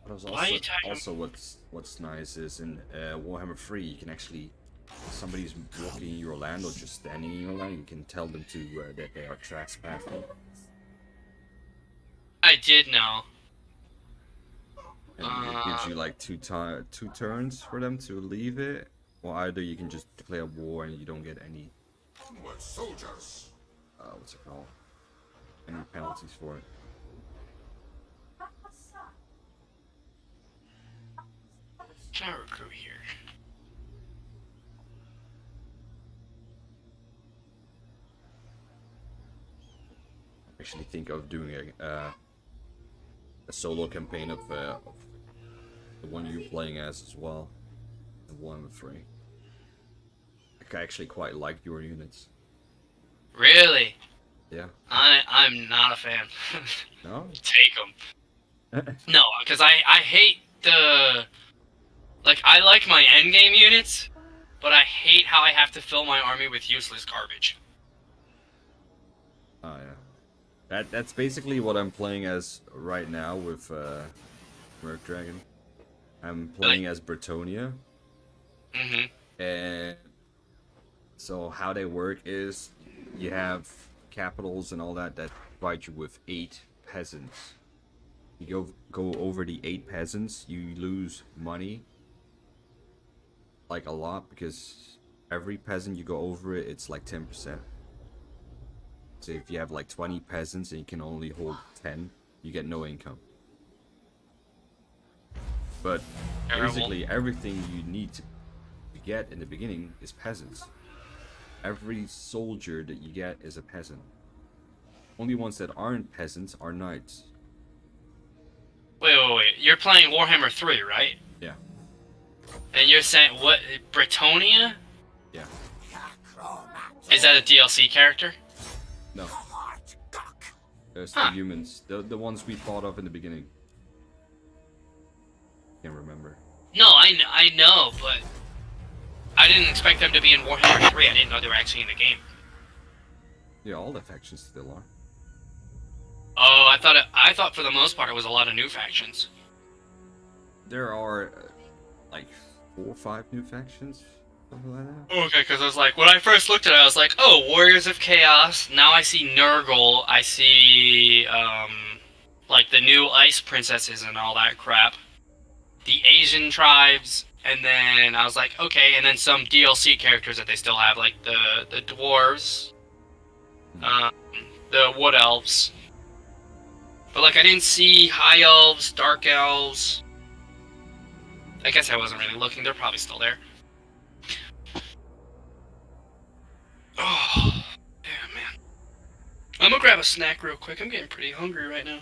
But Why are you talking? also what's nice is in Warhammer 3 you can actually, if somebody's walking in your land or just standing in your land, you can tell them to that they are trespassing. I did know. And it gives you like two turns for them to leave it, or either you can just declare war and you don't get any soldiers. What's it called? Any penalties for it. Shower crew here. Actually think of doing a solo campaign of the one you're playing as well, the Warhammer 3. I actually quite like your units. Really? Yeah. I'm not a fan. No? Take them. No, because I hate the... Like, I like my endgame units, but I hate how I have to fill my army with useless garbage. Oh yeah. That's basically what I'm playing as right now with Merc Dragon. I'm playing as Bretonia. Mm-hmm. And so how they work is you have capitals and all that provide you with 8 peasants. You go over the 8 peasants, you lose money, like a lot, because every peasant you go over it, it's like 10%. So if you have like 20 peasants and you can only hold 10, you get no income. But basically everything you need to get in the beginning is peasants. Every soldier that you get is a peasant. Only ones that aren't peasants are knights. Wait. You're playing Warhammer 3, right? Yeah. And you're saying, what, Bretonia? Yeah. Is that a DLC character? No. There's the humans. The ones we thought of in the beginning. Can't remember. No, I know, but I didn't expect them to be in Warhammer 3. I didn't know they were actually in the game. Yeah, all the factions still are. Oh, I thought for the most part it was a lot of new factions. There are like 4 or 5 new factions, something like that. Okay, because I was like, when I first looked at it, I was like, oh, Warriors of Chaos. Now I see Nurgle. I see like the new Ice Princesses and all that crap. The Asian tribes, and then I was like, okay, and then some DLC characters that they still have, like the dwarves, the wood elves. But like, I didn't see high elves, dark elves. I guess I wasn't really looking. They're probably still there. Oh, damn, man. I'm gonna grab a snack real quick. I'm getting pretty hungry right now.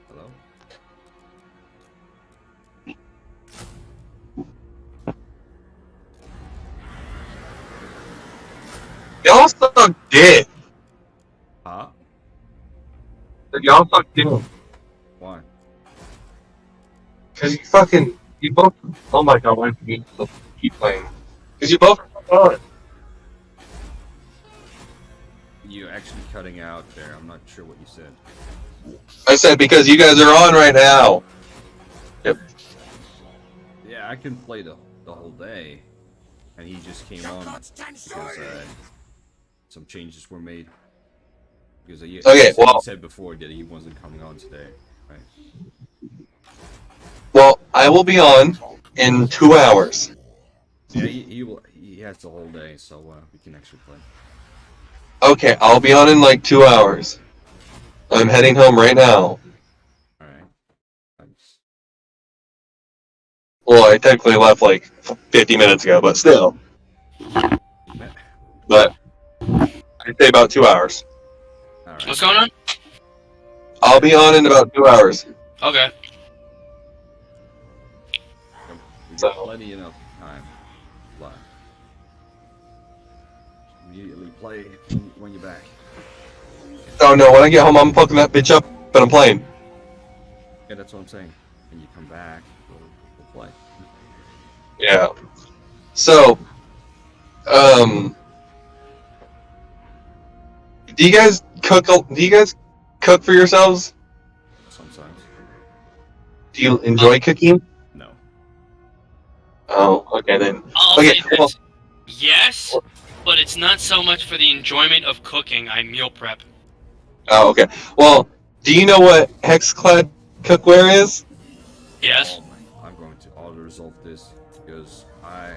Hello? Y'all suck dick. Huh? Y'all suck dick. Why? Cause you both, oh my god, why do you keep playing? Cause you both are You're actually cutting out there. I'm not sure what you said. I said because you guys are on right now. Yep. Yeah, I can play the whole day, and he just came on because some changes were made. Because he said before that he wasn't coming on today, right? Well, I will be on in 2 hours. Yeah, he has the whole day, so we can actually play. Okay, I'll be on in like 2 hours. I'm heading home right now. Alright. Thanks. Well, I technically left like 50 minutes ago, but still. But I'd say about 2 hours. Alright. What's going on? I'll be on in about 2 hours. Okay. We got plenty enough time left. Immediately play when you're back. Oh no, when I get home, I'm fucking that bitch up, but I'm playing. Yeah, that's what I'm saying. When you come back, we'll play. Yeah. So, do you guys cook? Do you guys cook for yourselves? Sometimes. Do you enjoy cooking? No. Oh, okay then. I'll Okay, say this. Yes, but it's not so much for the enjoyment of cooking. I meal prep. Oh, okay. Well, do you know what hexclad cookware is? Yes. Oh my, I'm going to auto-resolve this because I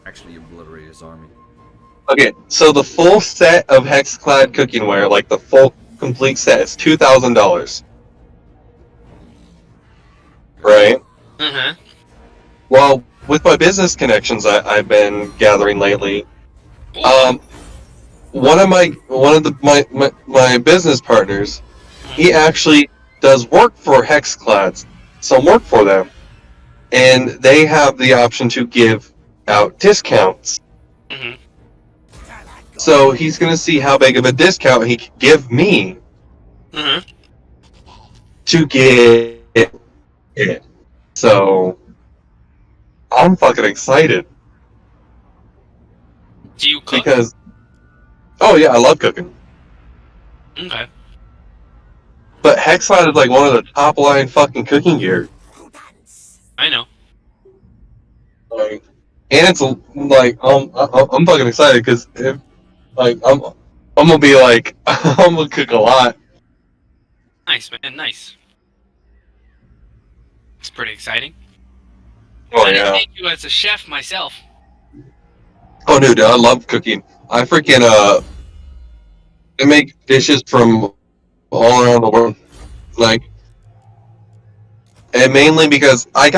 actually obliterated his army. Okay, so the full set of hexclad cookingware, like the full complete set, is $2,000. Right? Uh-huh. Well, with my business connections I've been gathering lately, one of my business partners, he actually does work for hexclads, some work for them, and they have the option to give out discounts. Mm-hmm. So he's going to see how big of a discount he can give me Mm-hmm. to get it. So I'm fucking excited Do you cook? because, oh yeah, I love cooking. Okay. But hexclad is like one of the top line fucking cooking gear. I know. Like, and it's like I'm fucking excited because like I'm gonna be like I'm gonna cook a lot. Nice, man. Nice. It's pretty exciting. Oh I didn't yeah. think you as a chef myself. Oh dude, I love cooking. I freaking I make dishes from all around the world. Like, and mainly because I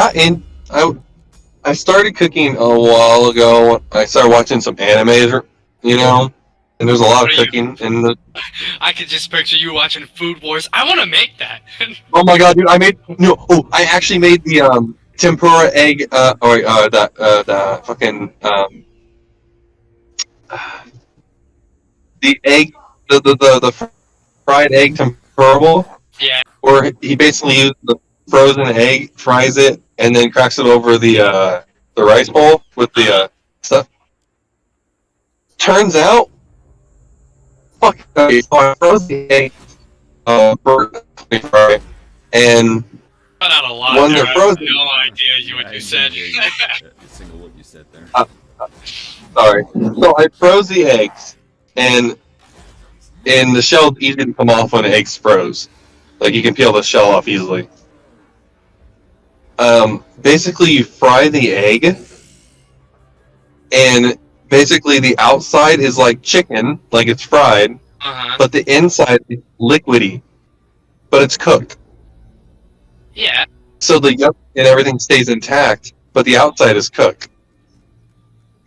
started cooking a while ago. I started watching some animes, you know, and there's a lot of cooking in the. I could just picture you watching Food Wars. I want to make that. Oh my god, dude! I actually made the tempura egg, the fucking the egg, the fried egg tempura bowl, Yeah. where he basically used the frozen egg, fries it, and then cracks it over the rice bowl with the stuff. Turns out, fuck, okay, so I froze the egg for fry, and Cut out a lot. when There. they're I frozen, have no idea what you said. A single what you said there. sorry. So I froze the eggs, and the shell's easy to come off when the eggs froze. Like you can peel the shell off easily. Basically, you fry the egg, and basically the outside is like chicken, like it's fried, Uh-huh. but the inside is liquidy, but it's cooked. Yeah. So the yolk and everything stays intact, but the outside is cooked.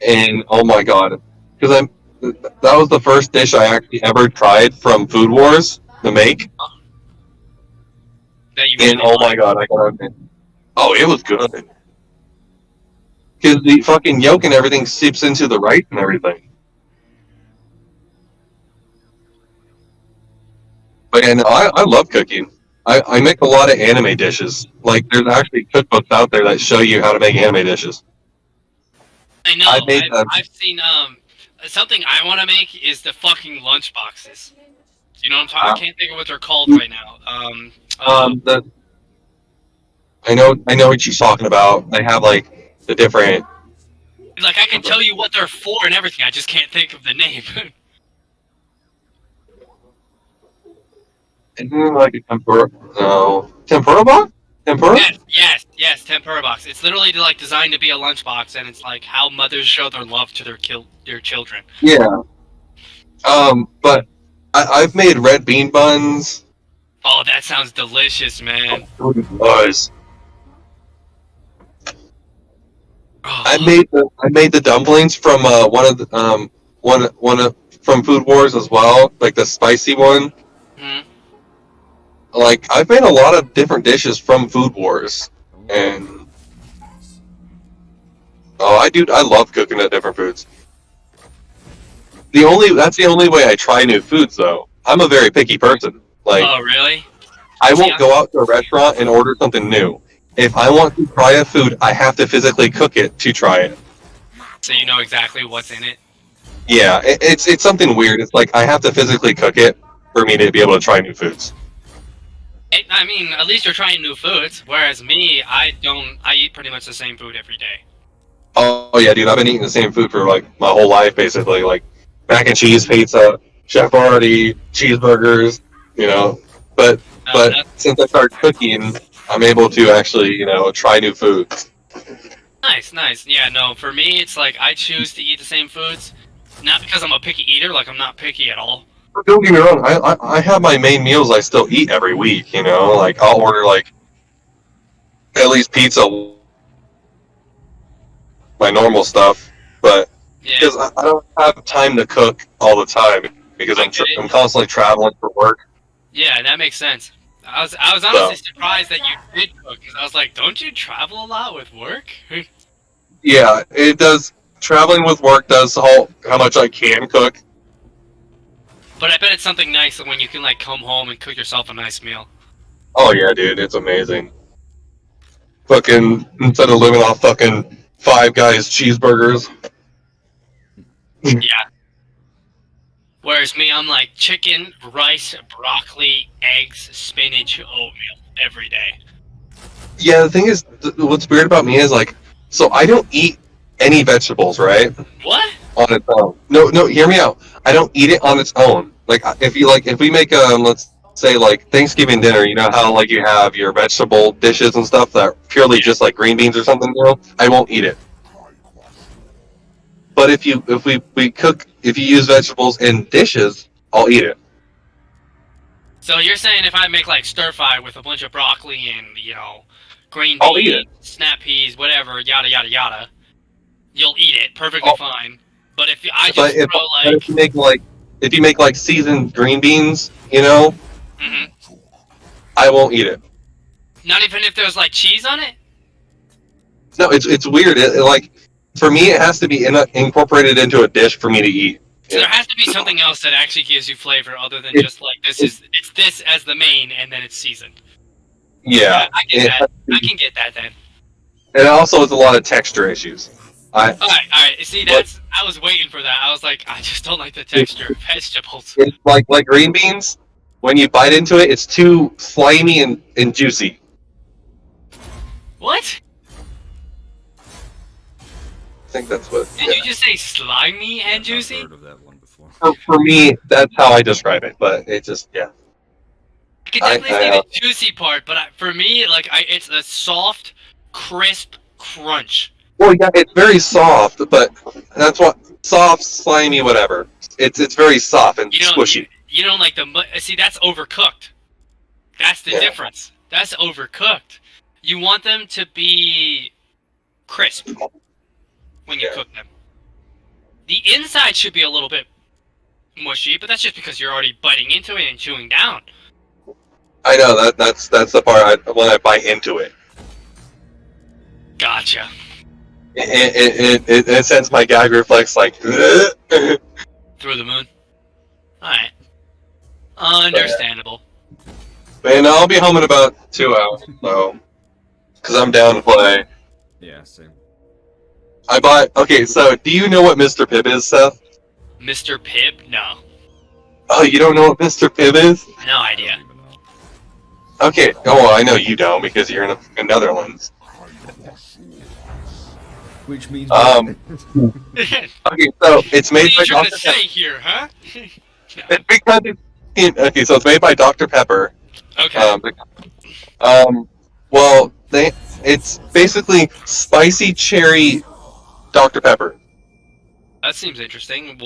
And oh my god, because that was the first dish I actually ever tried from Food Wars to make. That you made. And oh my god, I got it. Oh, it was good. Because the fucking yolk and everything seeps into the rice and everything. But and I love cooking. I make a lot of anime dishes. Like there's actually cookbooks out there that show you how to make anime dishes. I know. I made I've seen something I want to make is the fucking lunch boxes. You know what I'm talking? I can't think of what they're called right now. I know what she's talking about. They have like the different. Like I can tell you what they're for and everything. I just can't think of the name. Isn't it like a tempura? No, tempura box. Tempura? Yes, tempura box. It's literally like designed to be a lunchbox, and it's like how mothers show their love to their children. Yeah. But I've made red bean buns. Oh, that sounds delicious, man. It was. Oh. I made the dumplings from from Food Wars as well, like the spicy one. Hmm. Like I've made a lot of different dishes from Food Wars, and I love cooking at different foods. That's the only way I try new foods though. I'm a very picky person. Like, oh really? I won't go out to a restaurant and order something new. If I want to try a food, I have to physically cook it to try it. So you know exactly what's in it? Yeah, it's something weird. It's like I have to physically cook it for me to be able to try new foods. I mean, at least you're trying new foods. Whereas me, I don't. I eat pretty much the same food every day. Oh yeah, dude, I've been eating the same food for like my whole life, basically. Like mac and cheese, pizza, Chef Boyardee, cheeseburgers. You know, but since I started cooking, I'm able to actually try new foods. Nice. Yeah, no, for me, it's like I choose to eat the same foods, not because I'm a picky eater. Like I'm not picky at all. Don't get me wrong. I have my main meals I still eat every week. Like I'll order like at least pizza, my normal stuff, but because I don't have time to cook all the time because I'm constantly traveling for work. Yeah, that makes sense. I was honestly surprised that you did cook because I was like, don't you travel a lot with work? Yeah, it does. Traveling with work does how much I can cook. But I bet it's something nice when you can like come home and cook yourself a nice meal. Oh yeah, dude, it's amazing. Fucking instead of living off fucking Five Guys cheeseburgers. Yeah. Whereas me, I'm like chicken, rice, broccoli, eggs, spinach, oatmeal every day. Yeah, the thing is, what's weird about me is like, so I don't eat any vegetables, right? What? On its own. No, hear me out. I don't eat it on its own. Like if we make let's say like Thanksgiving dinner, you know how like you have your vegetable dishes and stuff that are purely just like green beans or something, I won't eat it. But if you use vegetables in dishes, I'll eat it. So you're saying if I make like stir fry with a bunch of broccoli and green I'll eat beans, it. snap peas, whatever, yada yada yada, you'll eat it perfectly fine. But if you make like seasoned green beans, mm-hmm. I won't eat it. Not even if there's like cheese on it? No, it's weird. Like for me, it has to be incorporated into a dish for me to eat. So there has to be something else that actually gives you flavor other than just like it's this as the main and then it's seasoned. Yeah, I get that. I can get that then. And also, it's a lot of texture issues. All right. See, I was waiting for that. I was like, I just don't like the texture of vegetables. It's like green beans. When you bite into it, it's too slimy and juicy. What? I think that's what. Did you just say slimy and juicy? I've heard of that one before. For me, that's how I describe it. But it just I can definitely see the juicy part, but for me, like it's a soft, crisp crunch. Well, yeah, it's very soft, but that's what soft, slimy, whatever. It's very soft and squishy. You don't like see, that's overcooked. That's the difference. That's overcooked. You want them to be crisp when you cook them. The inside should be a little bit mushy, but that's just because you're already biting into it and chewing down. I know that's the part when I bite into it. Gotcha. It sends my gag reflex like through the moon. Alright. Understandable. Man, I'll be home in about 2 hours, so because I'm down to play. Yeah, same. Okay, so do you know what Mr. Pibb is, Seth? Mr. Pibb? No. Oh, you don't know what Mr. Pibb is? No I idea. don't even know. Okay. Oh, well, I know you don't because you're in the Netherlands. Which means. Okay, so it's What are made by you trying Dr. to Pepper. say here, huh? It's because okay, so it's made by Dr. Pepper. Okay. Well, it's basically spicy cherry Dr. Pepper. That seems interesting.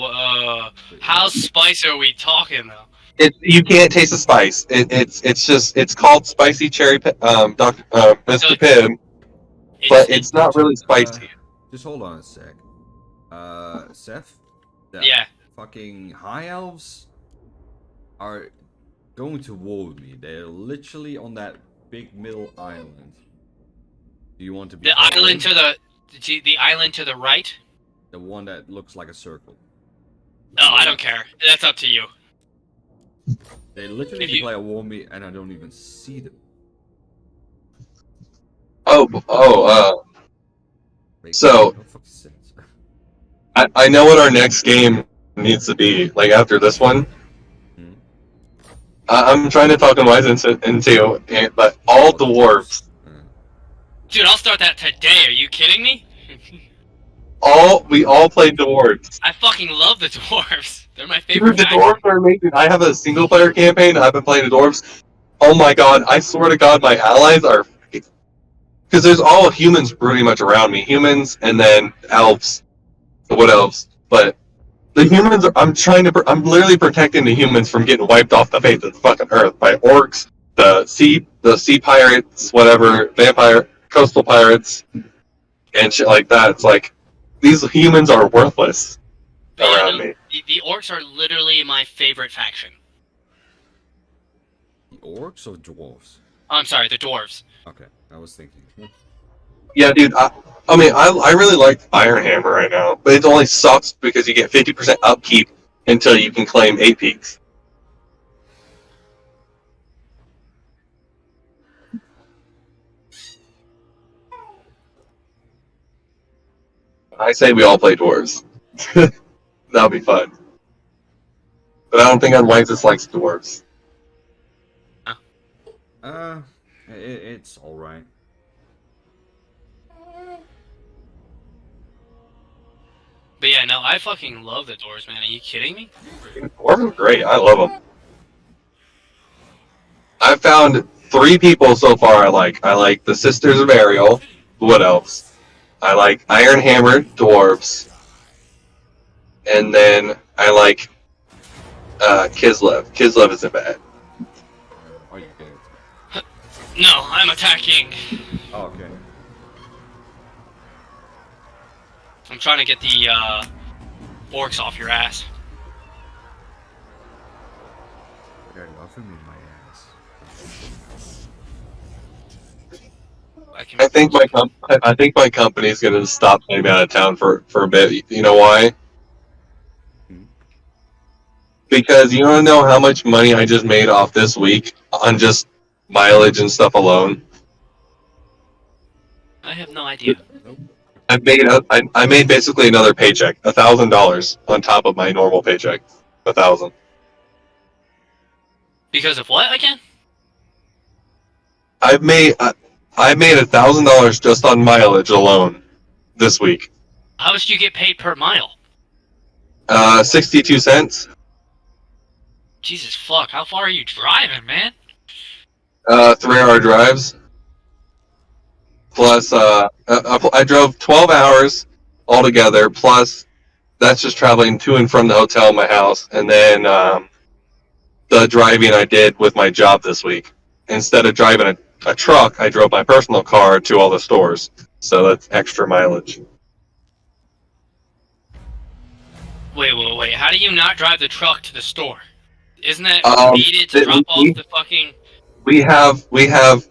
How spicy are we talking though? You can't taste the spice. It's called spicy cherry Dr. Mr. So Pibb, but it's not really Uh, spicy. Just hold on a sec. Seth? The Yeah. fucking high elves are going to war with me. They're literally on that big middle island. Do you want to be The part of island them? the island to the right? The one that looks like a circle. Oh, I don't care. That's up to you. They literally If you- declare war on me and I don't even see them. Wait, So- no fucking sense. I know what our next game needs to be. Like after this one, Hmm. I'm trying to talk him wise into but all dwarves, Dude, I'll start that today. Are you kidding me? we all play dwarves. I fucking love the dwarves. They're my Dude, favorite the faction. dwarves are amazing. I have a single player campaign. I've been playing the dwarves. Oh my god! I swear to God, my allies are because there's all humans pretty much around me. Humans and then elves. What else? But the humans, I'm literally protecting the humans from getting wiped off the face of the fucking earth by orcs, the sea pirates, whatever, vampire, coastal pirates, and shit like that. It's like, these humans are worthless But yeah, around no, me. the orcs are literally my favorite faction. The orcs or dwarves? Oh, I'm sorry, the dwarves. Okay, I was thinking. Yeah, dude, I really like Iron Hammer right now, but it only sucks because you get 50% upkeep until you can claim 8 peaks. I say we all play dwarves. That'll be fun. But I don't think Unwisest likes dwarves. It's alright. But yeah, no, I fucking love the dwarves, man. Are you kidding me? Dwarves are great. I love them. I've found 3 people so far I like. I like the Sisters of Ariel. What else? I like Iron Hammer dwarves. And then I like Kislev. Kislev isn't bad. Are you kidding? No, I'm attacking. Oh, okay. I'm trying to get the orcs off your ass. They're loving me, my ass. I think my company's gonna stop sending me out of town for a bit. You know why? Hmm. Because you wanna know how much money I just made off this week on just mileage and stuff alone? I have no idea. Nope. I made basically another paycheck, $1,000 on top of my normal paycheck, 1,000. Because of what again? I made $1,000 just on mileage alone this week. How much do you get paid per mile? 62 cents. Jesus fuck, how far are you driving, man? 3-hour drives. Plus, I drove 12 hours altogether. Plus, that's just traveling to and from the hotel in my house, and then the driving I did with my job this week. Instead of driving a truck, I drove my personal car to all the stores. So that's extra mileage. Wait. How do you not drive the truck to the store? Isn't that needed to th- drop off we- the fucking... We have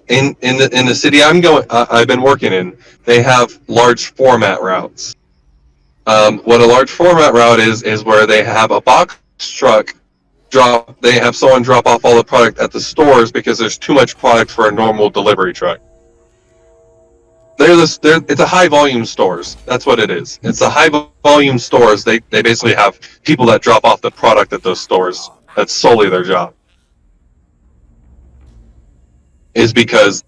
in the city I've been working in. They have large format routes. What a large format route is where they have a box truck they have someone drop off all the product at the stores because there's too much product for a normal delivery truck. It's a high volume stores. That's what it is. It's a high volume stores. They basically have people that drop off the product at those stores That's solely their job. Is because,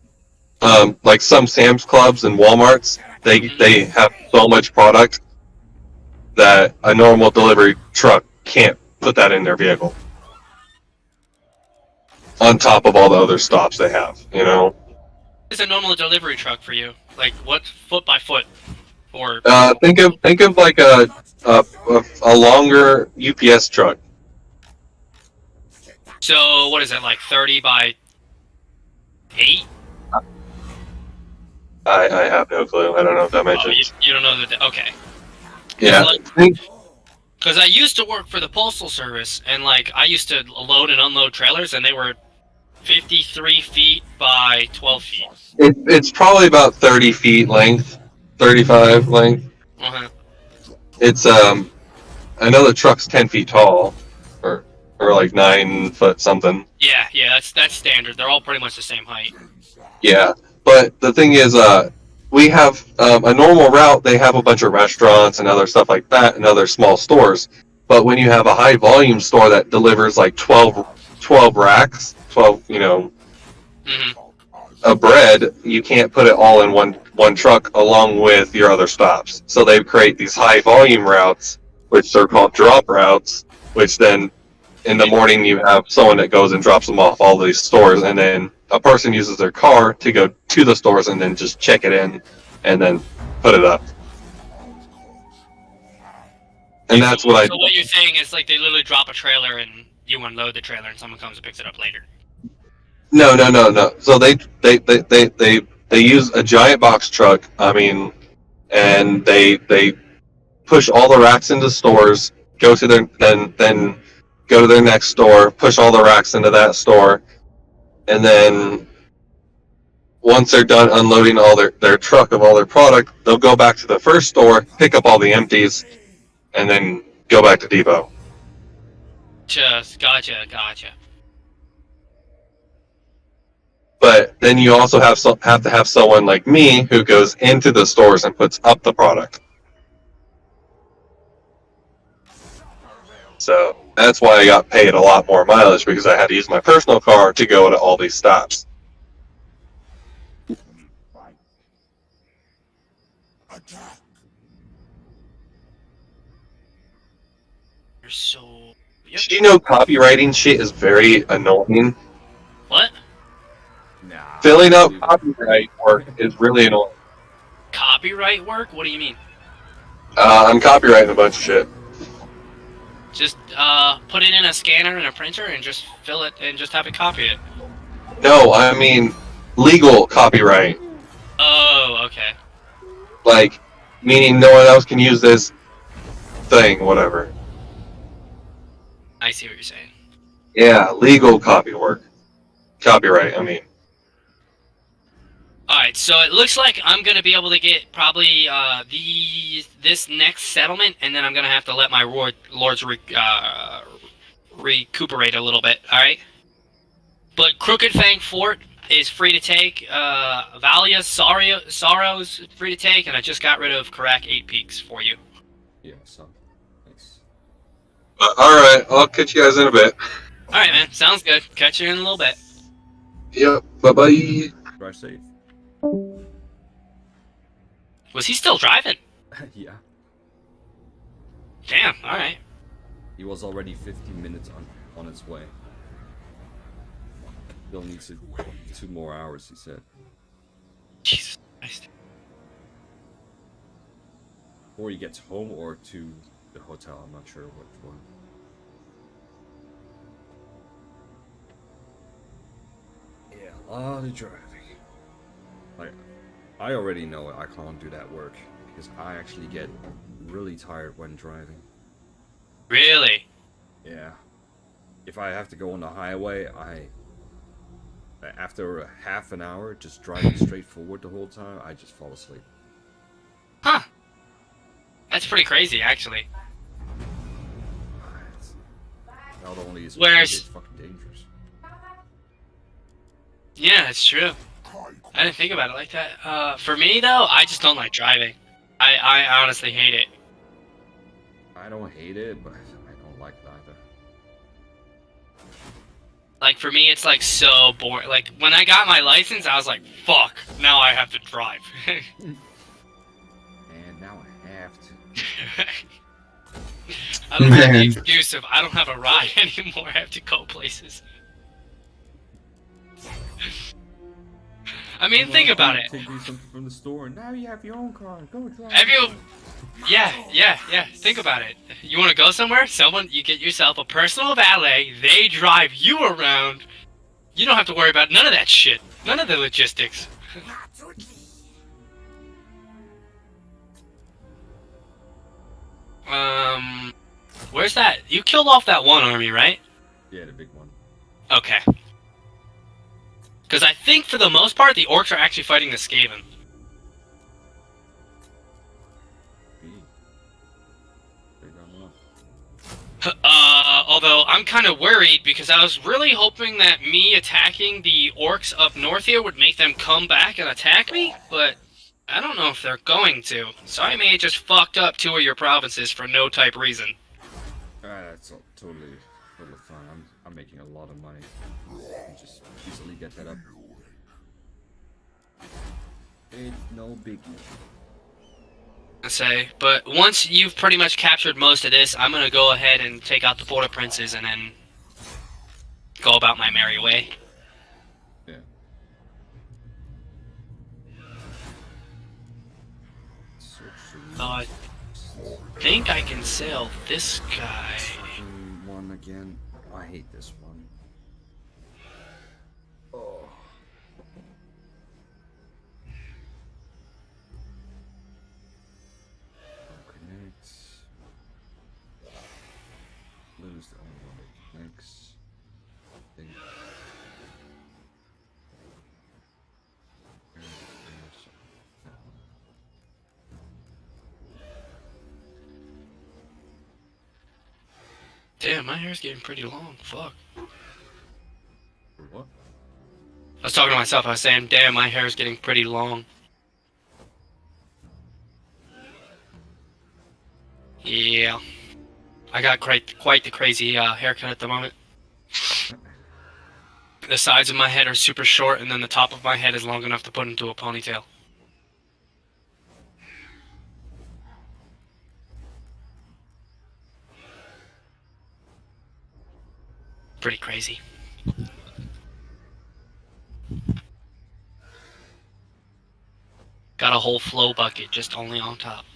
like some Sam's Clubs and WalMarts, they have so much product that a normal delivery truck can't put that in their vehicle. On top of all the other stops they have, you know. It's a normal delivery truck for you. Like what, foot by foot, or Think of like a longer UPS truck. so what is it, like 30 by 8? I have no clue. I don't know Oh, dimensions. you don't know that? Okay. Yeah. Because I used to work for the Postal Service, and like I used to load and unload trailers, and they were 53 feet by 12 feet. It's probably about 30 feet length, 35 length. Uh-huh. It's I know the truck's 10 feet tall, or like 9 foot something. Yeah, that's standard. They're all pretty much the same height. Yeah, but the thing is, we have a normal route. They have a bunch of restaurants and other stuff like that, and other small stores. But when you have a high volume store that delivers like 12 racks, 12, Mm-hmm. of bread, you can't put it all in one truck along with your other stops. So they create these high volume routes, which are called drop routes, which then in the morning you have someone that goes and drops them off all these stores, and then a person uses their car to go to the stores and then just check it in and then put it up. And that's what I So what you're saying is like they literally drop a trailer and you unload the trailer and someone comes and picks it up later. No. So they use a giant box truck. I mean, and they push all the racks into stores. Go to their then go to their next store. Push all the racks into that store, and then once they're done unloading all their truck of all their product, they'll go back to the first store, pick up all the empties, and then go back to depot. Gotcha. But then you also have to have someone like me who goes into the stores and puts up the product. So that's why I got paid a lot more mileage, because I had to use my personal car to go to all these stops. Attack. You're so... Yep. Did you know copywriting shit is very annoying? What? Nah. Filling out copyright work is really annoying. Copyright work? What do you mean? I'm copywriting a bunch of shit. Just put it in a scanner and a printer and just fill it and just have it copy it. No, I mean legal copyright. Oh, okay. Like, meaning no one else can use this thing, whatever. I see what you're saying. Yeah, legal copyright, I mean. Alright, so it looks like I'm going to be able to get probably this next settlement, and then I'm going to have to let my lords recuperate a little bit, alright? But Crooked Fang Fort is free to take, Valia Sorrow's free to take, and I just got rid of Karak 8 Peaks for you. Yeah, so nice. Alright, I'll catch you guys in a bit. Alright, man, sounds good. Catch you in a little bit. Yep, bye-bye. Drive safe. Was he still driving? Yeah. Damn, alright. He was already 15 minutes on his way. Still needs 2 more hours, he said. Jesus Christ. Or he gets home or to the hotel, I'm not sure which one. Yeah, a lot of driving. Like, I already know I can't do that work because I actually get really tired when driving. Really? Yeah. If I have to go on the highway, after a half an hour just driving straight forward the whole time, I just fall asleep. Huh. That's pretty crazy, actually. Not only is Where's- it's fucking dangerous. Yeah, it's true. I didn't think about it like that. For me, though, I just don't like driving. I honestly hate it. I don't hate it, but I don't like it either. Like, for me, it's, like, so boring. Like, when I got my license, I was like, fuck, now I have to drive. And now I have to. I don't have the Man. excuse of I don't have a ride anymore. I have to go places. I mean, think about it. Take you something from the store, and now you have your own car. Go drive. Have you? Yeah. Think about it. You want to go somewhere? You get yourself a personal valet. They drive you around. You don't have to worry about none of that shit. None of the logistics. Where's that? You killed off that one army, right? Yeah, the big one. Okay. Because I think for the most part, the orcs are actually fighting the Skaven. They got one. Although I'm kind of worried because I was really hoping that me attacking the orcs up north here would make them come back and attack me, but I don't know if they're going to. So I may have just fucked up 2 of your provinces for no type reason. That's totally fine. I'm making a lot of money. I just easily get that up. It's no biggie. I say, but once you've pretty much captured most of this, I'm gonna go ahead and take out the border princes and then go about my merry way. Yeah. I think I can sail this guy. One again. I hate this one. Oh. Connect. Lose the only one that connects. Think. Damn, my hair's getting pretty long. Fuck. What? I was talking to myself. I was saying, damn, my hair's getting pretty long. Yeah. I got quite the crazy haircut at the moment. The sides of my head are super short, and then the top of my head is long enough to put into a ponytail. Pretty crazy. Got a whole flow bucket just only on top.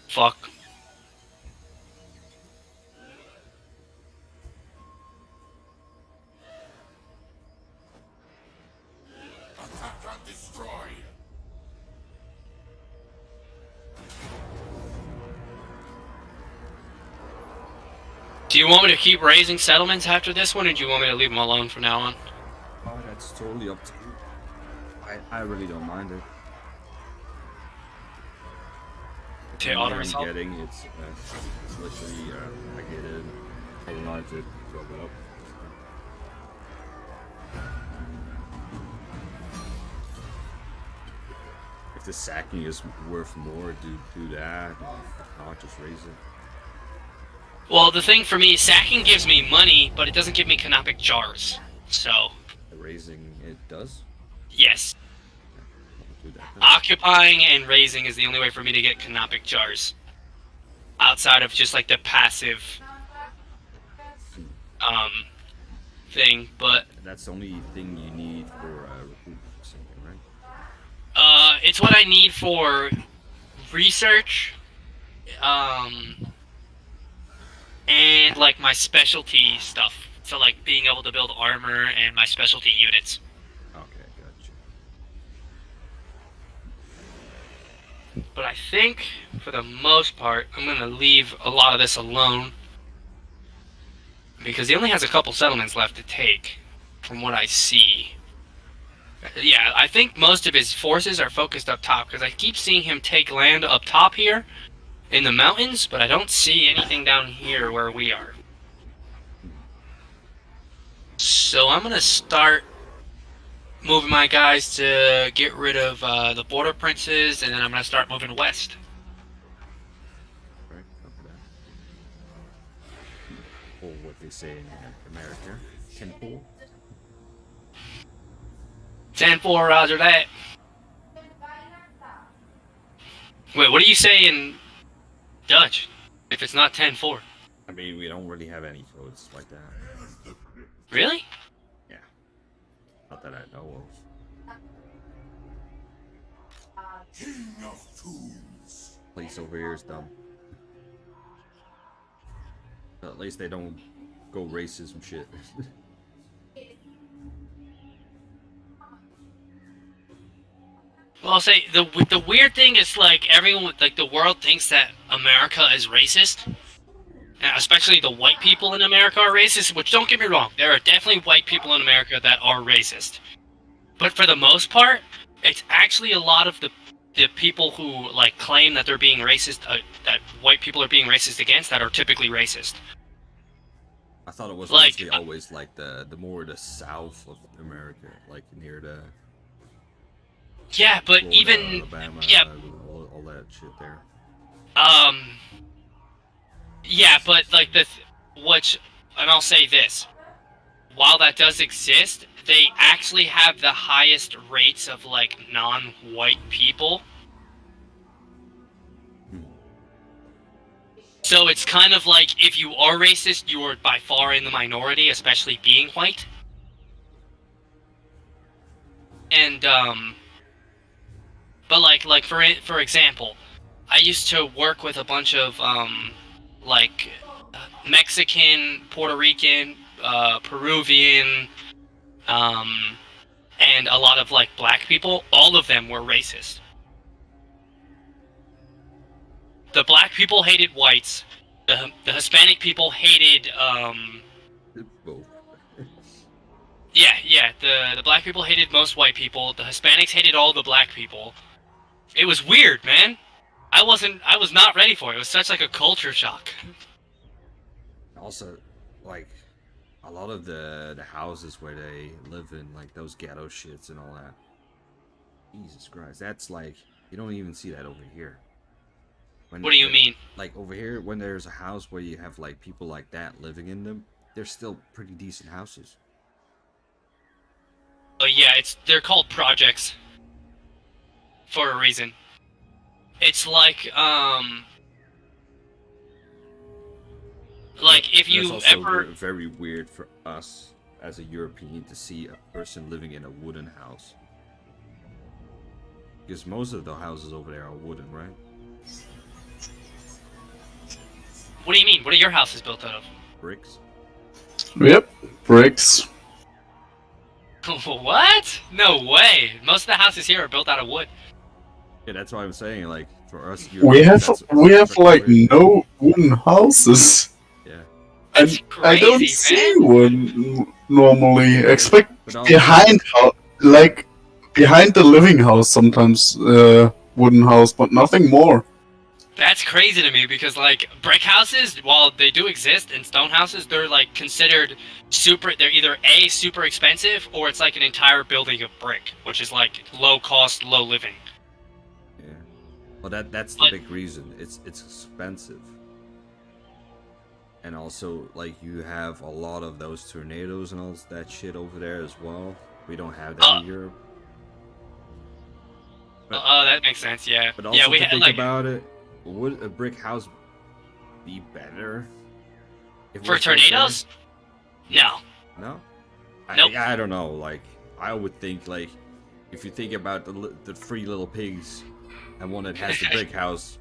Fuck. Attack and destroy. Do you want me to keep raising settlements after this one, or do you want me to leave them alone from now on? Oh, that's totally up to you. I really don't mind it. Okay, The auto money I'm resolve. getting, it's literally I get it. I don't want to drop it up. If the sacking is worth more, do that. If not, just raise it. Well, the thing for me, sacking gives me money, but it doesn't give me canopic jars. So, raising it does? Yes. I'll do that then. Occupying and raising is the only way for me to get canopic jars. Outside of just like the passive thing, but That's the only thing you need for recruit or something, right? it's what I need for research, and like my specialty stuff. So like being able to build armor and my specialty units. Okay, gotcha. But I think, for the most part, I'm going to leave a lot of this alone. Because he only has a couple settlements left to take, from what I see. Yeah, I think most of his forces are focused up top, because I keep seeing him take land up top here, in the mountains, but I don't see anything down here where we are. So I'm going to start moving my guys to get rid of the border princes, and then I'm going to start moving west. Right, copy that. Or what they say in America, 10-4. 10-4, roger that. Wait, what do you say in Dutch? If it's not 10-4. I mean, we don't really have any codes like that. Really? Yeah. Not that I know of. King of Tombs. Place over here is dumb. At least they don't go racism shit. Well, I'll say the weird thing is like everyone, like the world thinks that America is racist, and especially the white people in America are racist. Which, don't get me wrong, there are definitely white people in America that are racist, but for the most part, it's actually a lot of the people who like claim that they're being racist, that white people are being racist against, that are typically racist. I thought it was Like, honestly always like the more the south of America, like near the Yeah, but Florida, even Alabama, yeah, all that shit there. yeah, but like and I'll say this: while that does exist, they actually have the highest rates of like non-white people. So it's kind of like if you are racist, you are by far in the minority, especially being white. And but like for example, I used to work with a bunch of like Mexican, Puerto Rican, Peruvian, and a lot of like black people. All of them were racist. The black people hated whites. The Hispanic people hated Both. yeah. The black people hated most white people. The Hispanics hated all the black people. It was weird, man. I was not ready for it. It was such like a culture shock. Also, like a lot of the houses where they live in, like those ghetto shits and all that. Jesus Christ, that's like you don't even see that over here. What do you mean? Like over here, when there's a house where you have like people like that living in them, they're still pretty decent houses. Oh yeah, they're called projects for a reason. It's like if you it's also ever very weird for us as a European to see a person living in a wooden house, because most of the houses over there are wooden, right? What do you mean? What are your houses built out of? Bricks. Yep, bricks. What? No way. Most of the houses here are built out of wood. Yeah, that's why I'm saying, like, for us, We have that's like weird. no wooden houses. Yeah. That's I don't crazy, see man. one normally. Expect But now- behind behind the living house sometimes wooden house, but nothing more. That's crazy to me because, like, brick houses, while they do exist, and stone houses, they're, like, considered they're either A, super expensive, or it's like an entire building of brick, which is, like, low cost, low living. Yeah. Well, that's the But- big reason. It's expensive. And also, like, you have a lot of those tornadoes and all that shit over there as well. We don't have that in Europe. Oh, that makes sense. Yeah. But also yeah, we to had think like about it, would a brick house be better? If for we're so tornadoes. No. fair? No. Nope. I don't know. Like I would think like if you think about the three little pigs and one that has the brick house,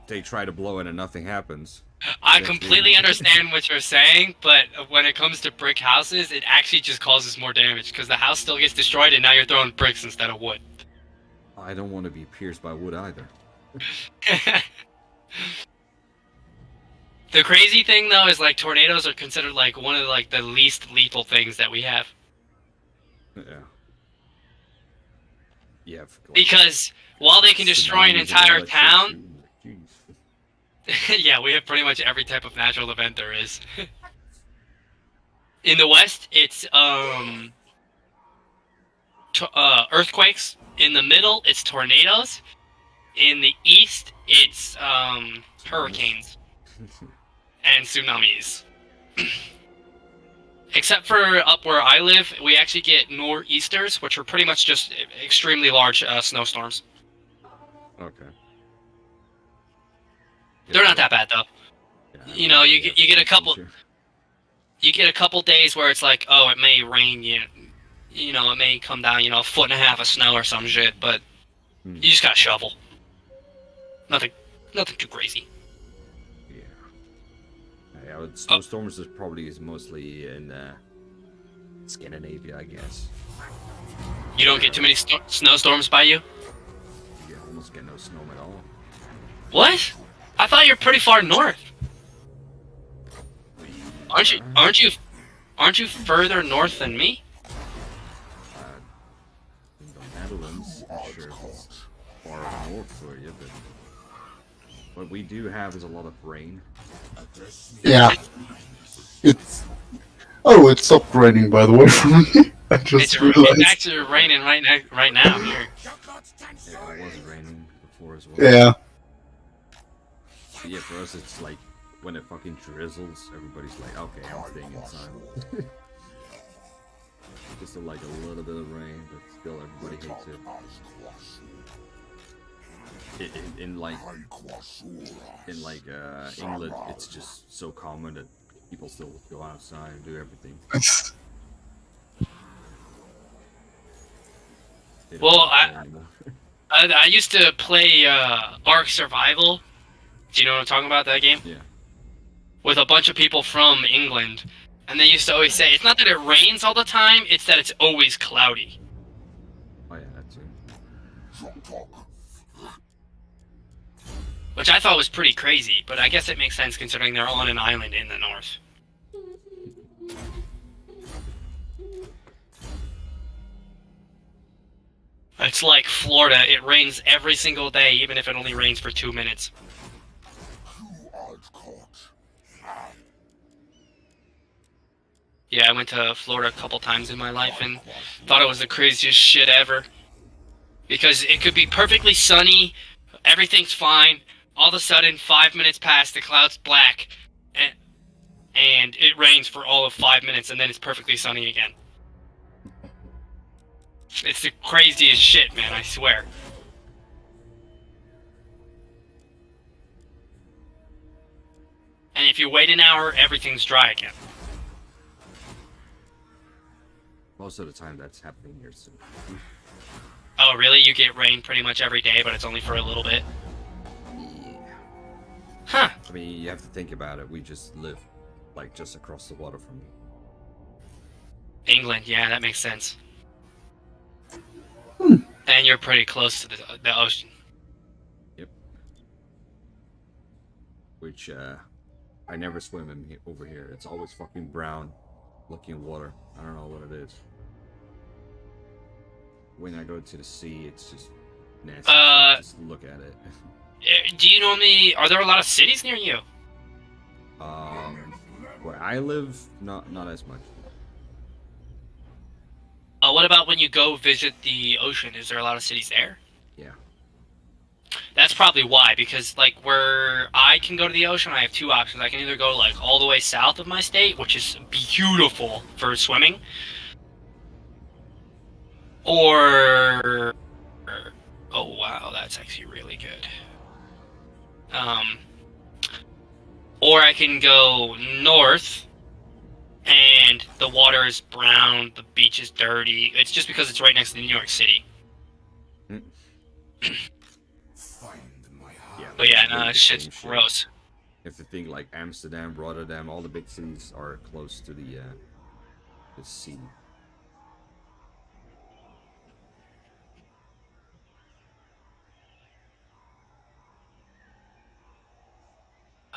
they try to blow it and nothing happens. I That's completely really- understand what you're saying, but when it comes to brick houses, it actually just causes more damage because the house still gets destroyed, and now you're throwing bricks instead of wood. I don't want to be pierced by wood either. The crazy thing though is like tornadoes are considered like one of like the least lethal things that we have Yeah. Yeah. because while they can destroy an entire town, yeah, we have pretty much every type of natural event there is. In the West, it's earthquakes. In the middle, it's tornadoes. In the East, it's hurricanes and tsunamis. Except for up where I live, we actually get nor'easters, which are pretty much just extremely large snowstorms. Okay. They're not that bad though. Yeah, You know, you yeah, get a couple. future. You get a couple days where it's like, oh, it may rain, you know, it may come down, a foot and a half of snow or some shit, but you just gotta shovel. Nothing too crazy. Yeah. Yeah, but snowstorms is mostly in Scandinavia, I guess. You don't get too many snowstorms by you? You almost get no snow at all. What? I thought you were pretty far north. Aren't you further north than me? In the Netherlands, I'm sure it's far north for you, but what we do have is a lot of rain. Yeah. It's. Oh, it stopped raining, by the way, for me. I just It's realized. actually raining right now here. Yeah, it was raining before as well. Yeah. But yeah, for us, it's like when it fucking drizzles, everybody's like, okay, I'm staying inside. Just like a little bit of rain, but still everybody hates it. In England, it's just so common that people still go outside and do everything. They don't Well, care anymore. I used to play Ark Survival. Do you know what I'm talking about, that game? Yeah. With a bunch of people from England. And they used to always say, it's not that it rains all the time, it's that it's always cloudy. Oh yeah, that too. Which I thought was pretty crazy, but I guess it makes sense considering they're on an island in the north. It's like Florida, it rains every single day, even if it only rains for 2 minutes. Yeah, I went to Florida a couple times in my life and thought it was the craziest shit ever. Because it could be perfectly sunny, everything's fine, all of a sudden 5 minutes pass, the cloud's black, and it rains for all of 5 minutes, and then it's perfectly sunny again. It's the craziest shit, man, I swear. And if you wait an hour, everything's dry again. Most of the time, that's happening here soon. Oh, really? You get rain pretty much every day, but it's only for a little bit? Yeah. Huh. I mean, you have to think about it. We just live, like, just across the water from England, yeah, that makes sense. And you're pretty close to the ocean. Yep. Which, I never swim over here. It's always fucking brown looking water. I don't know what it is. When I go to the sea, it's just nasty. Just look at it. Do you normally... Are there a lot of cities near you? Where I live, not as much. What about when you go visit the ocean? Is there a lot of cities there? Yeah. That's probably why, because, like, where I can go to the ocean, I have two options. I can either go, like, all the way south of my state, which is beautiful for swimming, Or oh wow, that's actually really good. Or I can go north, and the water is brown, the beach is dirty. It's just because it's right next to New York City. Mm. Find my heart. Yeah, But yeah, it's really no, the shit's same shit. gross. If you think like Amsterdam, Rotterdam, all the big cities are close to the sea.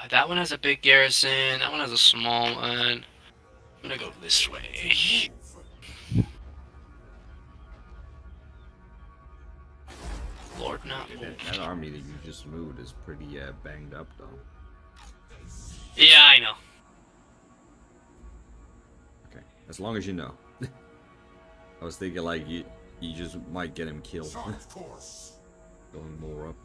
That one has a big garrison. That one has a small one. I'm gonna go this way. Lord, not Lord. That army that you just moved is pretty banged up though. Yeah, I know. Okay, as long as you know. I was thinking like you just might get him killed. Chart course. Going more up.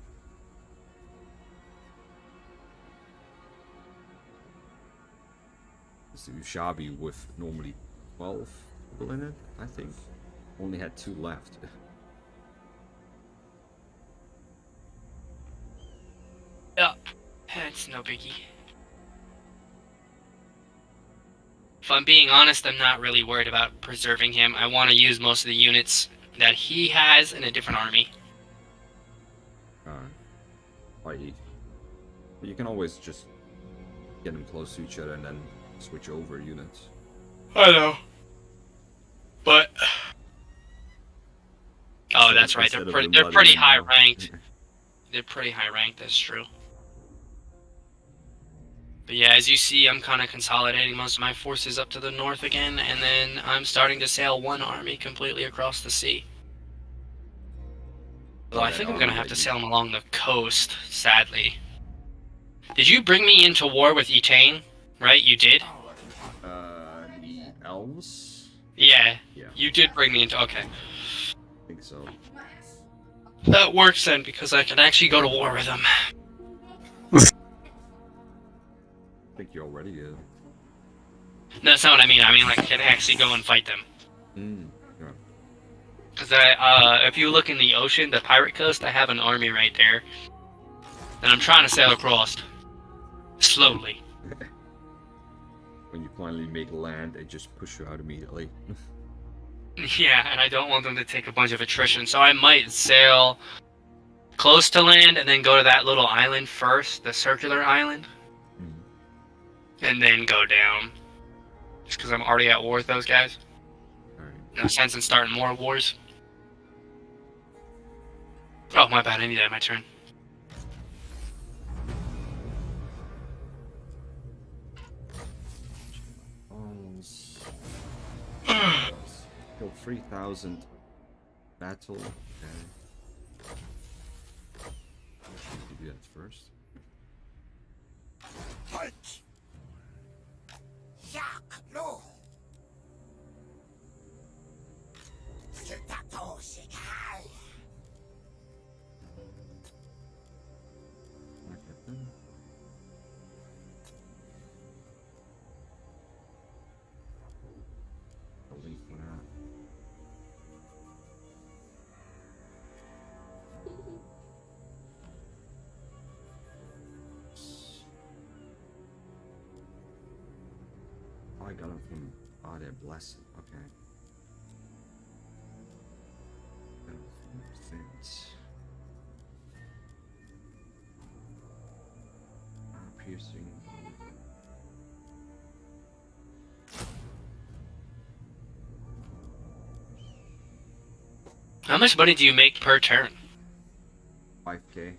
This Ushabi with normally 12 people in it, I think. Only had 2 left. Yeah, it's no biggie. If I'm being honest, I'm not really worried about preserving him. I want to use most of the units that he has in a different army. But you can always just get them close to each other and then switch over units. I know. But oh, So that's right. They're instead of pretty. them They're letting pretty them high know. ranked. They're pretty high ranked. That's true. But yeah, as you see, I'm kind of consolidating most of my forces up to the north again, and then I'm starting to sail one army completely across the sea. Although I think I'm gonna have to sail them along the coast, sadly. Did you bring me into war with Etain? Right, you did? The elves? Yeah, Yeah, you did bring me into... Okay. I think so. That works then, because I can actually go to war with them. I think you already did. No, that's not what I mean. I mean, like, I can actually go and fight them. Yeah. Because if you look in the ocean, the pirate coast, I have an army right there. And I'm trying to sail across. Slowly. When you finally make land, they just push you out immediately. Yeah, and I don't want them to take a bunch of attrition, so I might sail close to land and then go to that little island first, the circular island. And then go down. Just because I'm already at war with those guys. Alright. No sense in starting more wars. Oh, my bad. I need that in my turn. Kill 3,000 battle. Okay. Do that first. Fight. Yak no. Setato shikai. Mark that then. I'll leave for that. Oh, I got him from they're blessed. Okay. Things. Piercing. How much money do you make per turn? 5k.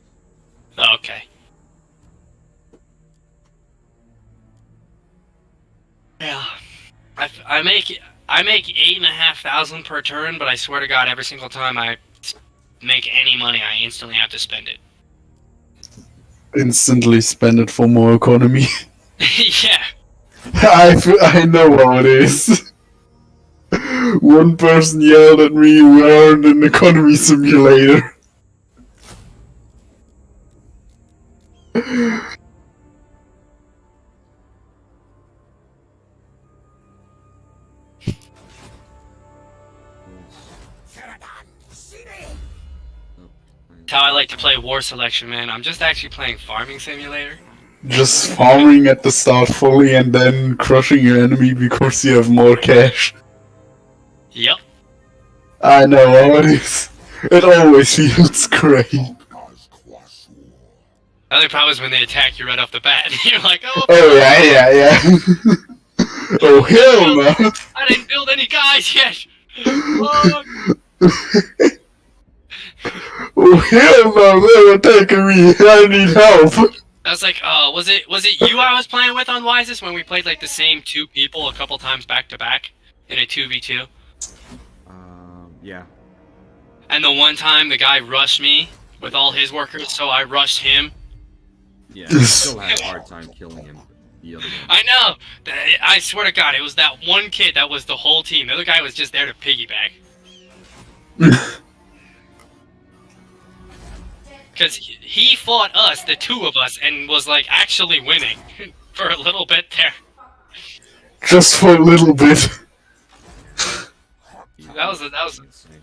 Oh, okay. Yeah. I make 8,500 per turn, but I swear to God, every single time I make any money, I instantly have to spend it. Instantly spend it for more economy. Yeah. I know how it is. One person yelled at me, "We aren't an economy simulator." That's how I like to play War Selection, man. I'm just actually playing Farming Simulator. Just farming at the start fully and then crushing your enemy because you have more cash. Yep. I know how it is. It always feels great. The only problem is when they attack you right off the bat. You're like, oh, Oh yeah. Oh hell no! I didn't build any guys yet. Fuck. Oh hell no! They were taking me. I need help. I was like, oh, was it you I was playing with on Wisest when we played like the same two people a couple times back to back in a 2v2? Yeah. And the one time the guy rushed me with all his workers, so I rushed him. Yeah, I still had a hard time killing him. The other one. I know. I swear to God, it was that one kid that was the whole team. The other guy was just there to piggyback. Because he fought us, the two of us, and was like actually winning for a little bit there. Just for a little bit. That was insane.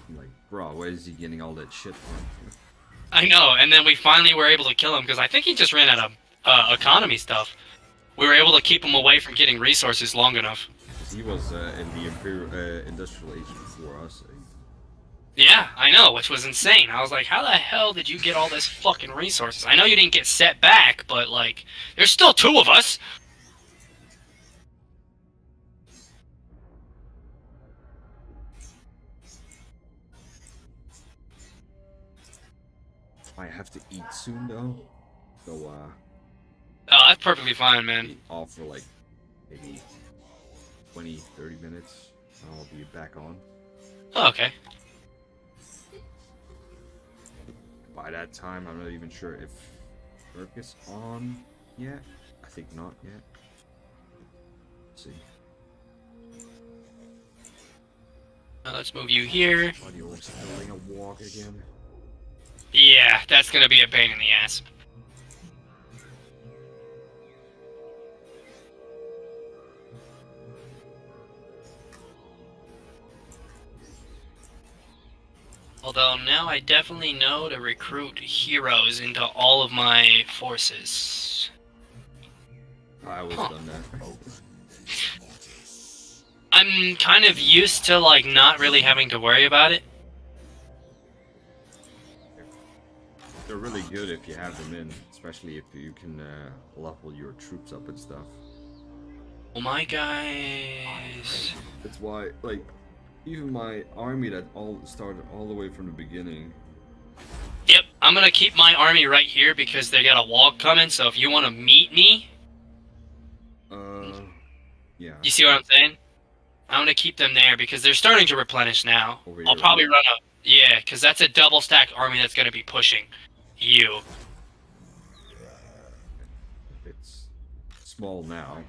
I'm like, bro, where is he getting all that shit from? I know, and then we finally were able to kill him because I think he just ran out of economy stuff. We were able to keep him away from getting resources long enough. He was in the industrial age before us. Yeah, I know, which was insane. I was like, how the hell did you get all this fucking resources? I know you didn't get set back, but like, there's still two of us. I have to eat soon though, so Oh, that's perfectly fine, man. be off for like maybe 20-30 minutes. I'll be back on. Oh, okay. By that time, I'm not even sure if Burke is on yet. I think not yet. Let's see. Let's move you here. Why do you always building a walk again? Yeah, that's gonna be a pain in the ass. Although now I definitely know to recruit heroes into all of my forces. I always done that. I'm kind of used to like not really having to worry about it. They're really good if you have them in, especially if you can level your troops up and stuff. Oh my guys. That's why, like, even my army that all started all the way from the beginning. Yep, I'm gonna keep my army right here because they got a wall coming, so if you want to meet me... Yeah. You see what I'm saying? I'm gonna keep them there because they're starting to replenish now. Over I'll here, probably right? run a... Yeah, because that's a double stacked army that's gonna be pushing you. It's small now.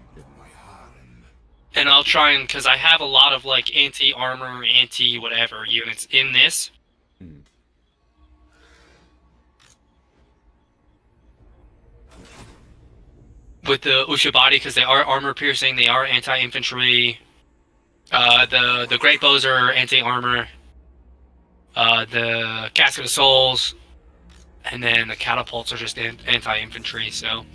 And I'll try and... Because I have a lot of, like, anti-armor, anti-whatever units in this. Hmm. With the Ushabati, because they are armor-piercing, they are anti-infantry. The Great Bows are anti-armor. The Casket of Souls. And then the Catapults are just anti-infantry, so...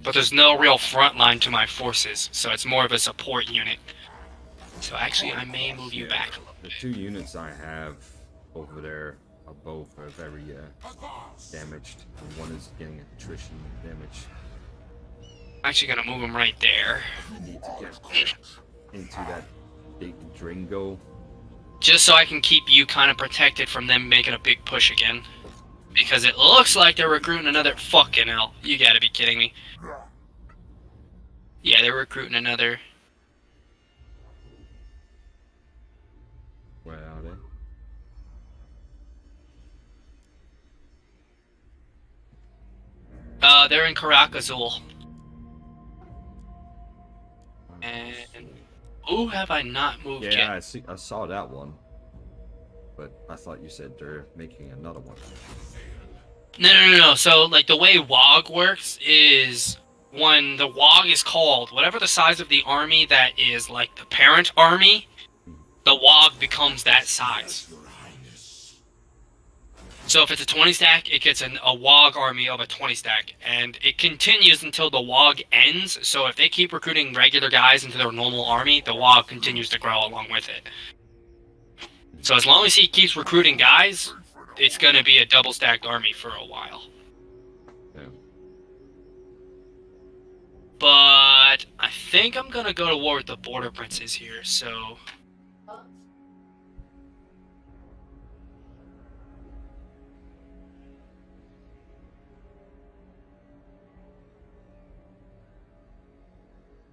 But there's no real front line to my forces, so it's more of a support unit. So actually, I may move you back a little The bit. 2 units I have over there are both very damaged. And one is getting attrition damage. I'm actually gonna move them right there. I need to get into that big Dringo. Just so I can keep you kind of protected from them making a big push again. Because it looks like they're recruiting another... Fucking hell. You gotta be kidding me. Yeah, they're recruiting another... Where are they? They're in Karakazul. And... Who have I not moved yet? Yeah, I saw that one. But I thought you said they're making another one. No. So, like, the way WOG works is when the WOG is called, whatever the size of the army that is, like, the parent army, the WOG becomes that size. Your Highness. So if it's a 20 stack, it gets a WOG army of a 20 stack, and it continues until the WOG ends. So if they keep recruiting regular guys into their normal army, the WOG continues to grow along with it. So as long as he keeps recruiting guys, it's going to be a double stacked army for a while. Yeah. But I think I'm going to go to war with the border princes here, so...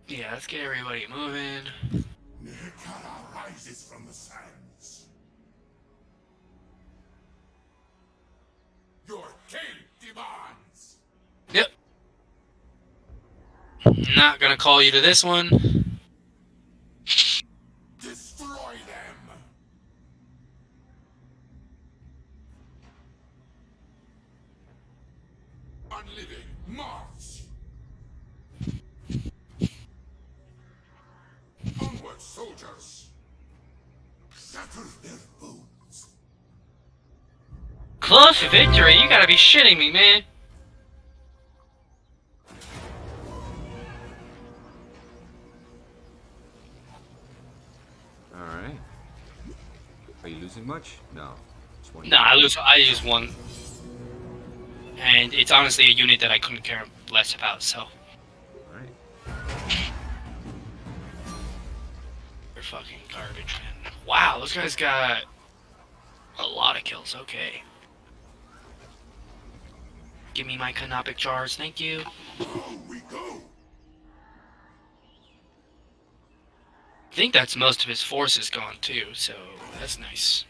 Yeah, let's get everybody moving. Nekara rises from the sands. Your king demands. Yep. Not going to call you to this one. Destroy them. Unliving, march. Onward, soldiers. Shatter their bones. Close to victory? You gotta be shitting me, man. Alright. Are you losing much? No. Just one. Nah, I use one. And it's honestly a unit that I couldn't care less about, so. Alright. They're fucking garbage, man. Wow, those guys got a lot of kills, okay. Give me my canopic jars, thank you. On we go. I think that's most of his forces gone too, so that's nice.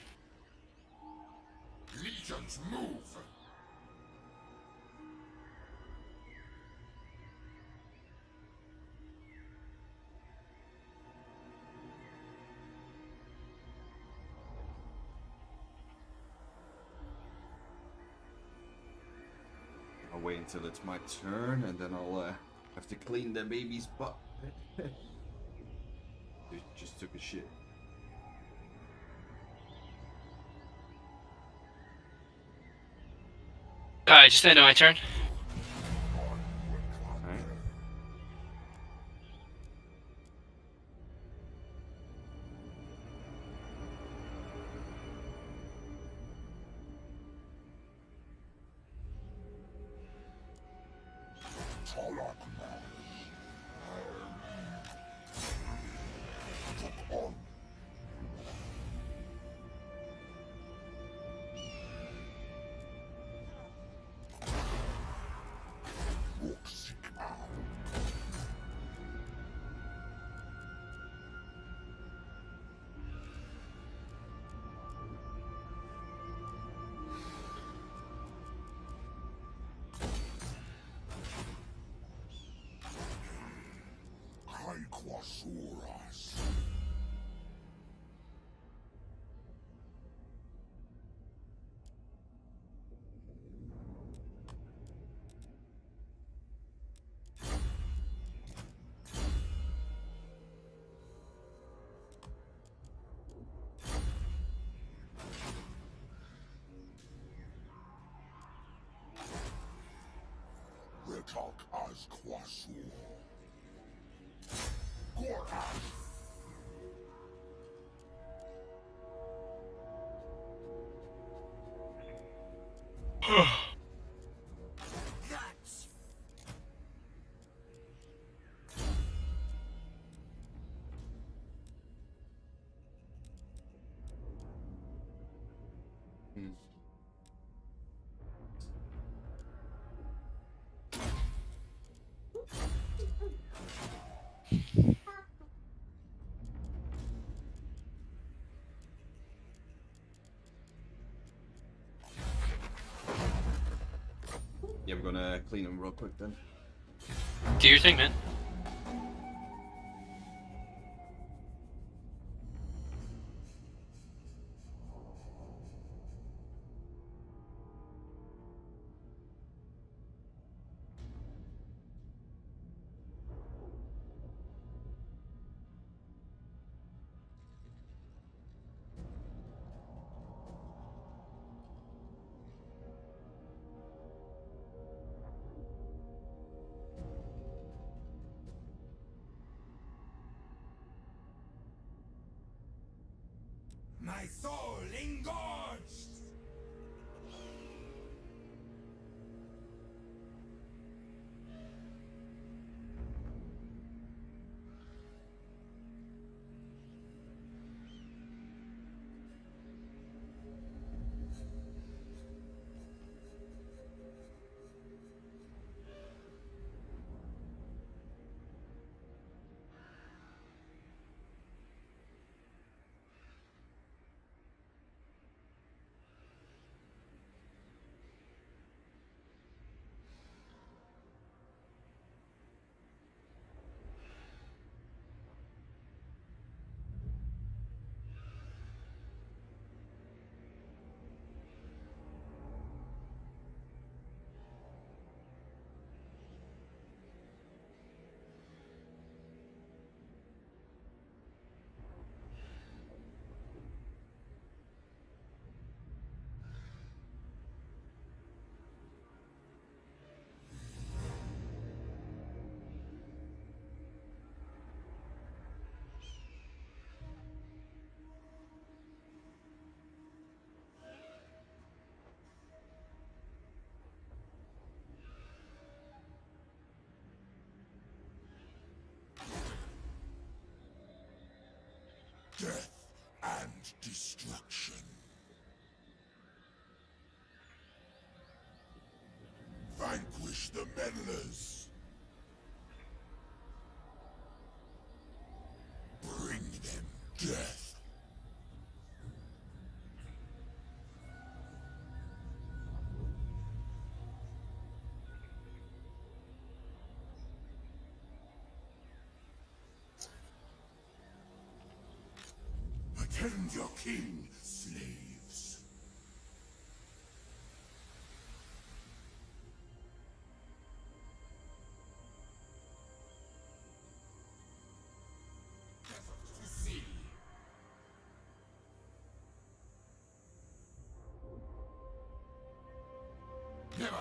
Legions move. I'll wait until it's my turn and then I'll have to clean the baby's butt. It just took a shit. Alright, just ended my turn. Alright. Quasuras. Retalk as Quasur. Gorhash. Guts. Hmm. Yeah, we're gonna clean them real quick then. Do your thing, man. My soul engorged! Death and destruction. Vanquish the meddlers. Bring them death. Attend your king, slaves. Desert to sea. Never.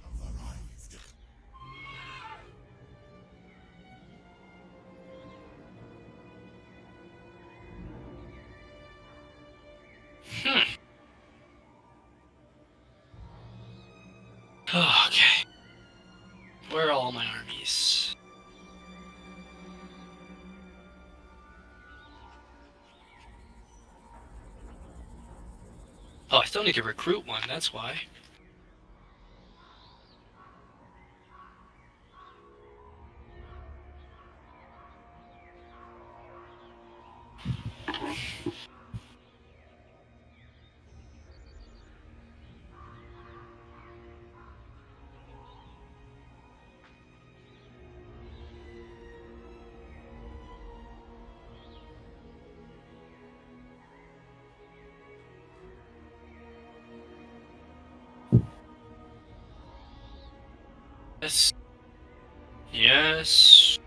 Have arrived. Okay. Where are all my armies? Oh, I still need to recruit one, that's why. Yes. Yes.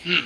Hmm.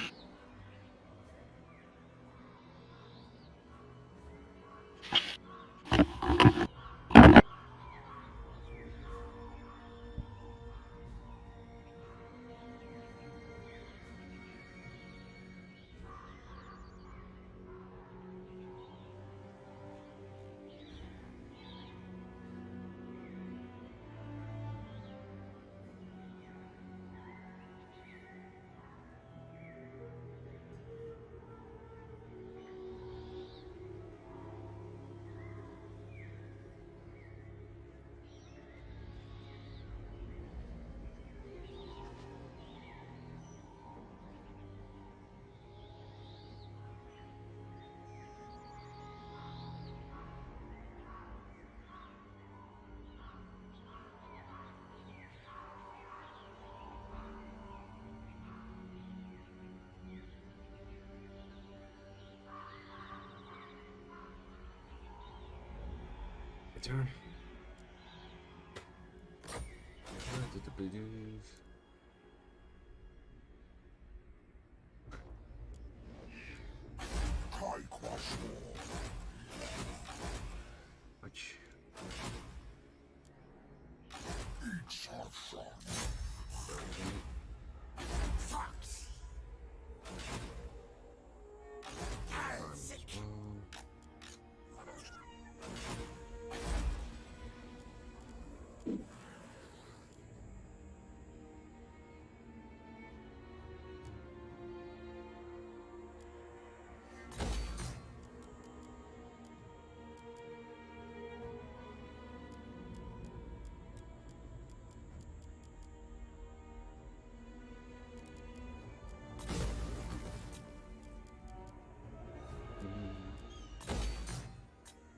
My turn. I quash war. Which Each our son. Facts.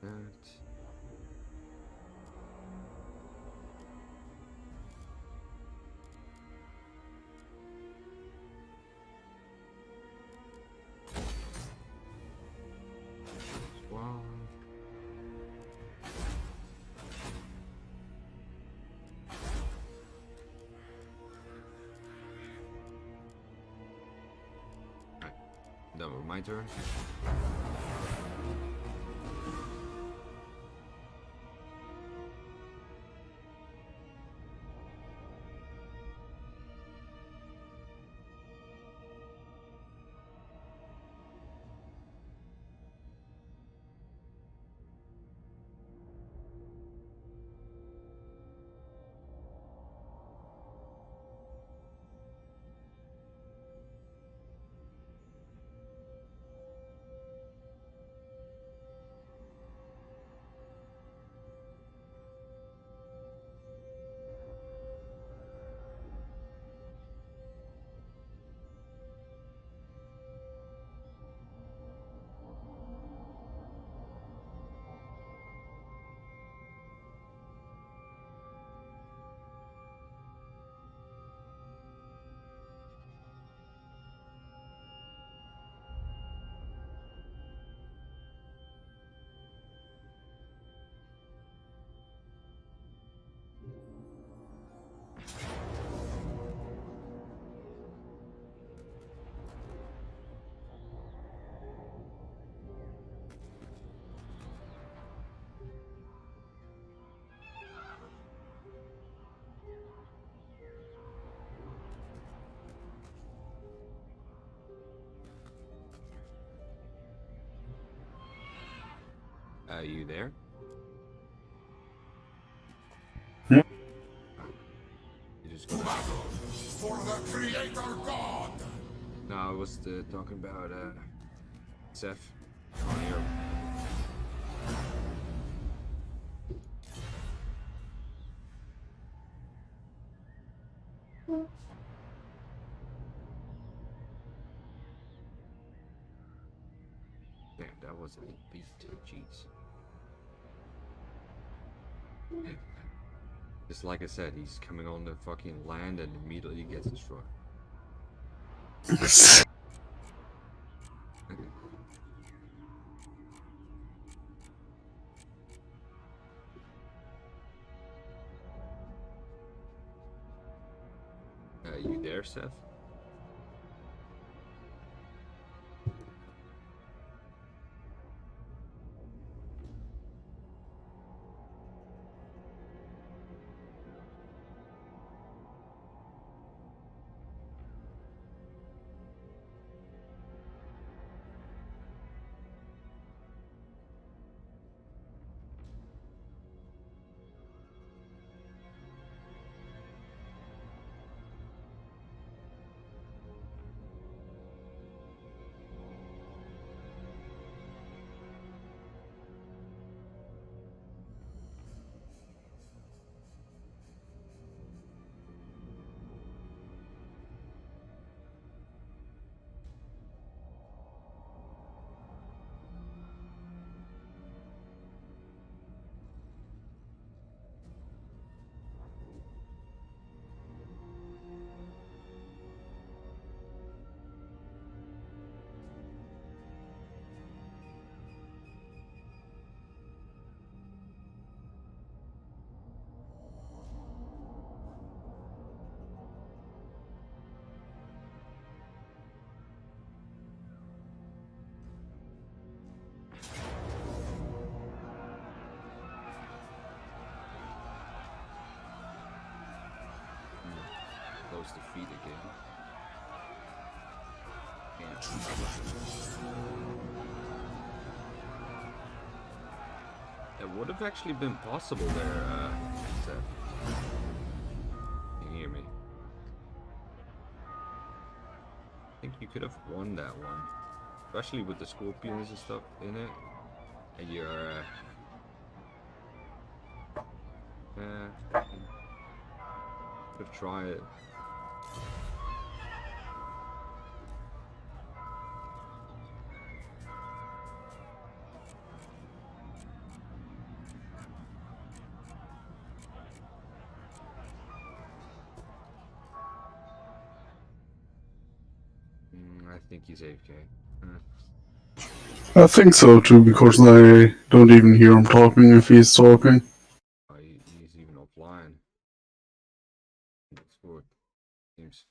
that. Wow. Right. That was my turn. Are you there? Hmm? You just To got. battle for the Creator God. No, I was talking about Seth on your. Damn, that was a beat. Jeez. Just like I said, he's coming on the fucking land and immediately gets destroyed. You there, Seth? Press defeat again. Yeah. It would have actually been possible there, Seth. Can you hear me? I think you could have won that one. Especially with the scorpions and stuff in it. And you're, could try it. I think he's AFK. I think so too, because I don't even hear him talking if he's talking. He's even offline. It's good. Seems.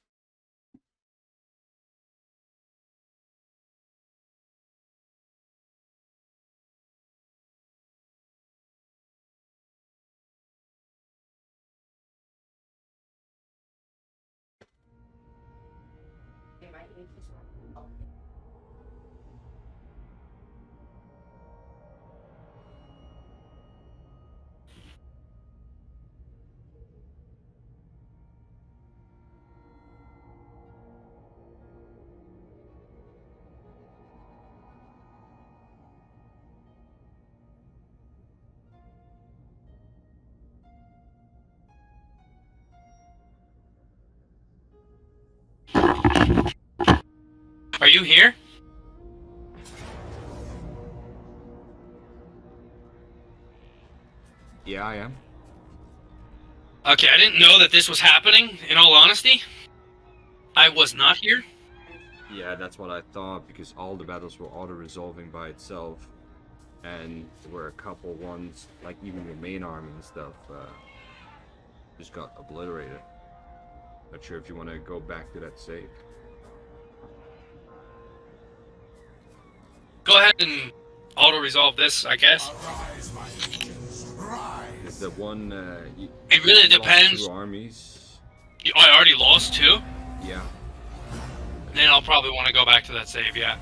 Are you here? Yeah, I am. Okay, I didn't know that this was happening, in all honesty. I was not here. Yeah, that's what I thought, because all the battles were auto-resolving by itself. And there were a couple ones, like even your main army and stuff, just got obliterated. Not sure if you want to go back to that save. Go ahead and auto-resolve this, I guess. Arise, my legions, rise! Is the one, It really lost depends. 2 armies. I already lost 2. Yeah. Then I'll probably want to go back to that save, yeah.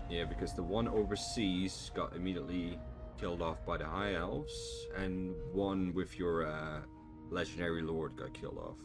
Yeah, because the one overseas got immediately killed off by the High Elves, and one with your legendary lord got killed off.